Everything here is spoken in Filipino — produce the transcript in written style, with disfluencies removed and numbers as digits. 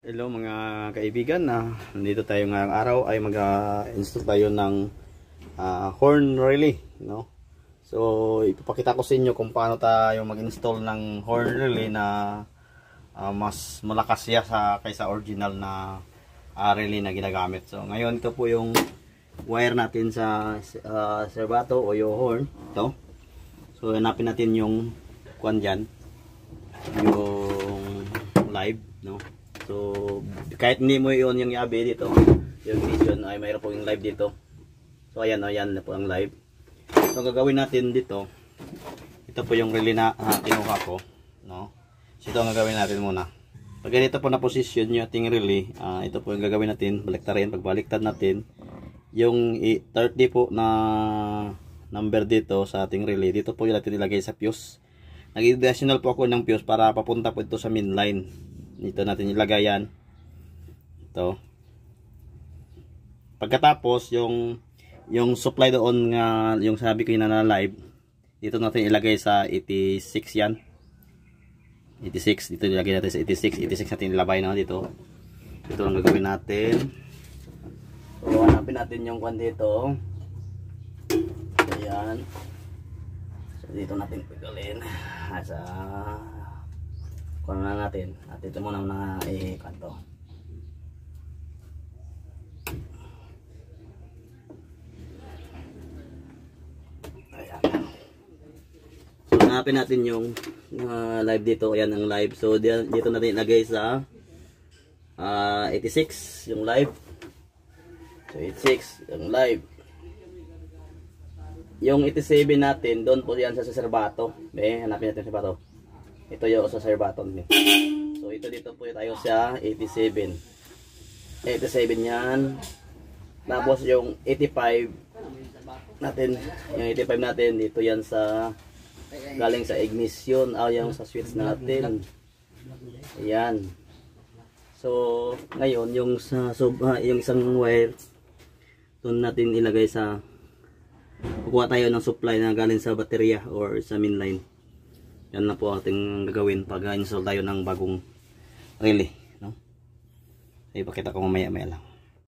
Hello mga kaibigan, nandito tayo ngayong araw ay mag-install tayo ng horn relay, no? So ipapakita ko sa inyo kung paano tayo mag-install ng horn relay na mas malakas siya kaysa original na relay na ginagamit. So ngayon ito po yung wire natin sa serbato o yung horn, ito. So hanapin natin yung kuan dyan, yung live, no? So kahit hindi mo yun yung yabe dito, yung vision ay mayroon po yung live dito. So ayan, ayan na po ang live. So ang gagawin natin dito, ito po yung relay na kinuha ko, no? So ito ang gagawin natin muna. Pag ganito po na position yung ating relay, ito po yung gagawin natin, baliktarin. Pagbaliktad natin yung 30 po na number dito sa ating relay, dito po yung natin ilagay sa fuse. Nag-additional po ako ng fuse para papunta po ito sa main line. Dito natin ilagay yan. Ito. Pagkatapos yung supply doon nga, yung sabi ko yun na live, dito natin ilagay sa 86 yan. 86, dito ilagay natin sa 86. 86 natin ilabay na dito. Ito ang gagawin natin. So hanapin natin yung kwan dito. Ayan. So dito natin pigalin sa kung na natin at ito muna na ikanto. Ayan. So hanapin natin yung live dito. Ayan ang live. So dito natin ilagay sa 86 yung live. So 86 yung live. Yung 87 natin doon po yan sa serbato. Hanapin natin sa serbato. Ito yung sa serbato. So ito dito po tayo sa 87. 87 yan. Tapos yung 85 natin, yung 85 natin dito yan sa galing sa ignition, yung sa switch natin. Ayan. So ngayon yung yung isang wire doon natin ilagay sa, kukuha tayo ng supply na galing sa baterya or sa main line. Yan na po ating gagawin pag install tayo ng bagong relay, no? Ay, ipakita ko mamaya lang.